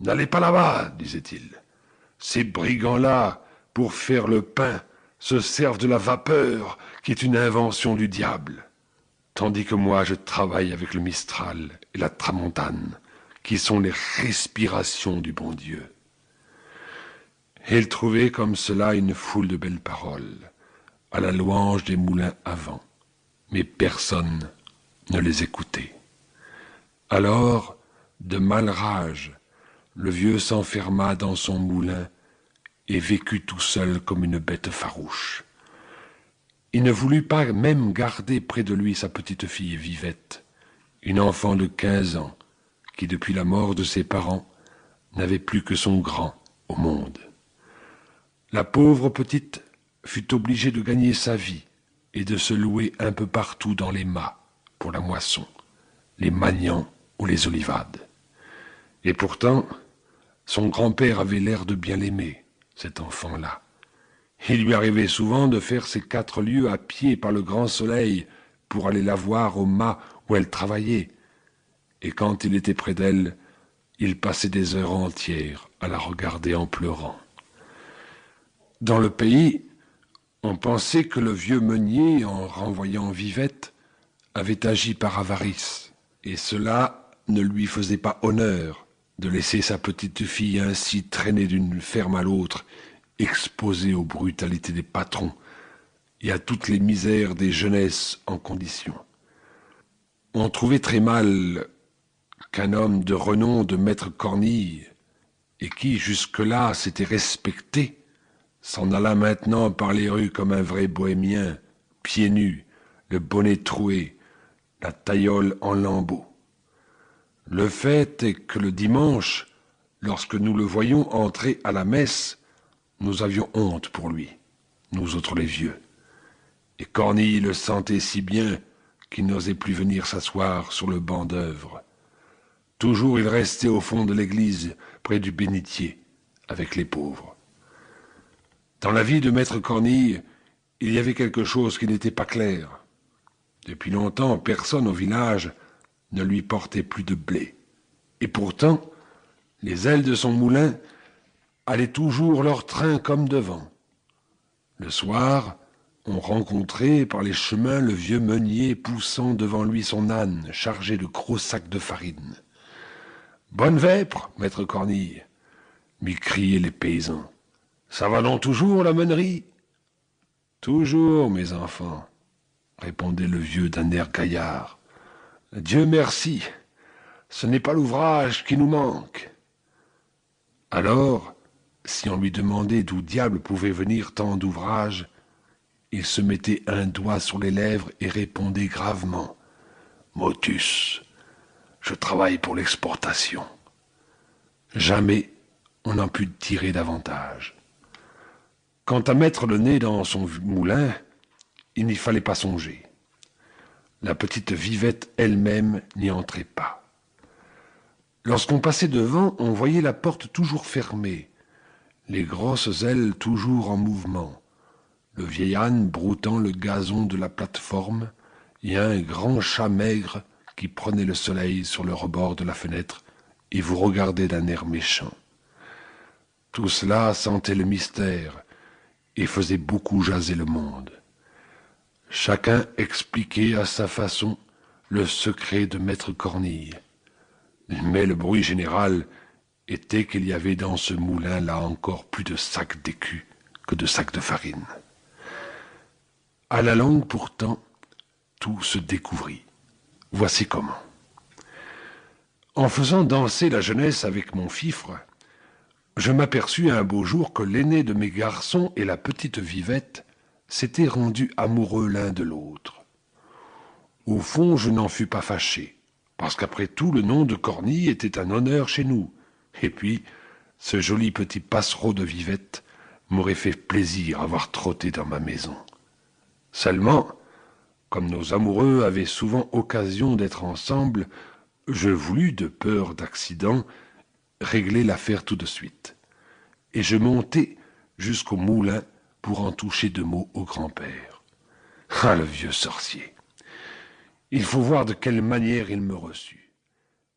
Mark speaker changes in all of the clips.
Speaker 1: N'allez pas là-bas, disait-il. Ces brigands-là, pour faire le pain, se servent de la vapeur, qui est une invention du diable. Tandis que moi, je travaille avec le Mistral et la Tramontane, qui sont les respirations du bon Dieu. Et il trouvait comme cela une foule de belles paroles, à la louange des moulins à vent, mais personne ne les écoutait. Alors, de male rage, le vieux s'enferma dans son moulin et vécut tout seul comme une bête farouche. Il ne voulut pas même garder près de lui sa petite fille Vivette, une enfant de 15 ans, qui depuis la mort de ses parents n'avait plus que son grand au monde. La pauvre petite fut obligée de gagner sa vie et de se louer un peu partout dans les mâts pour la moisson, les magnans ou les olivades. Et pourtant, son grand-père avait l'air de bien l'aimer, cet enfant-là. Il lui arrivait souvent de faire ses 4 lieues à pied par le grand soleil pour aller la voir au mât où elle travaillait. Et quand il était près d'elle, il passait des heures entières à la regarder en pleurant. Dans le pays, on pensait que le vieux meunier, en renvoyant Vivette, avait agi par avarice, et cela ne lui faisait pas honneur de laisser sa petite fille ainsi traîner d'une ferme à l'autre, exposée aux brutalités des patrons et à toutes les misères des jeunesses en condition. On trouvait très mal qu'un homme de renom de maître Cornille, et qui jusque-là s'était respecté, s'en alla maintenant par les rues comme un vrai bohémien, pieds nus, le bonnet troué, la taillole en lambeaux. Le fait est que le dimanche, lorsque nous le voyions entrer à la messe, nous avions honte pour lui, nous autres les vieux. Et Cornille le sentait si bien qu'il n'osait plus venir s'asseoir sur le banc d'œuvre. Toujours il restait au fond de l'église, près du bénitier, avec les pauvres. Dans la vie de maître Cornille, il y avait quelque chose qui n'était pas clair. Depuis longtemps, personne au village ne lui portait plus de blé. Et pourtant, les ailes de son moulin allaient toujours leur train comme devant. Le soir, on rencontrait par les chemins le vieux meunier poussant devant lui son âne chargé de gros sacs de farine. « Bonne vêpre, maître Cornille !» lui criaient les paysans. « Ça va donc toujours, la meunerie ?»« Toujours, mes enfants, » répondait le vieux d'un air gaillard. « Dieu merci, ce n'est pas l'ouvrage qui nous manque. » Alors, si on lui demandait d'où diable pouvait venir tant d'ouvrages, il se mettait un doigt sur les lèvres et répondait gravement « Motus, je travaille pour l'exportation. » Jamais on n'en put tirer davantage. Quant à mettre le nez dans son moulin, il n'y fallait pas songer. La petite Vivette elle-même n'y entrait pas. Lorsqu'on passait devant, on voyait la porte toujours fermée, les grosses ailes toujours en mouvement, le vieil âne broutant le gazon de la plateforme et un grand chat maigre qui prenait le soleil sur le rebord de la fenêtre et vous regardait d'un air méchant. Tout cela sentait le mystère et faisait beaucoup jaser le monde. Chacun expliquait à sa façon le secret de maître Cornille. Mais le bruit général était qu'il y avait dans ce moulin-là encore plus de sacs d'écus que de sacs de farine. À la longue, pourtant, tout se découvrit. Voici comment. En faisant danser la jeunesse avec mon fifre, je m'aperçus un beau jour que l'aîné de mes garçons et la petite Vivette s'étaient rendus amoureux l'un de l'autre. Au fond, je n'en fus pas fâché, parce qu'après tout, le nom de Cornille était un honneur chez nous. Et puis, ce joli petit passereau de Vivette m'aurait fait plaisir à voir trotter dans ma maison. Seulement, comme nos amoureux avaient souvent occasion d'être ensemble, je voulus, de peur d'accident, régler l'affaire tout de suite. Et je montai jusqu'au moulin pour en toucher 2 mots au grand-père. Ah, le vieux sorcier! Il faut voir de quelle manière il me reçut.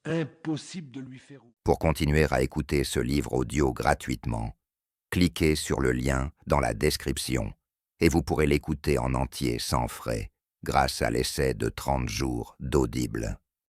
Speaker 1: Impossible de lui faire...
Speaker 2: Pour continuer à écouter ce livre audio gratuitement, cliquez sur le lien dans la description et vous pourrez l'écouter en entier sans frais grâce à l'essai de 30 jours d'Audible.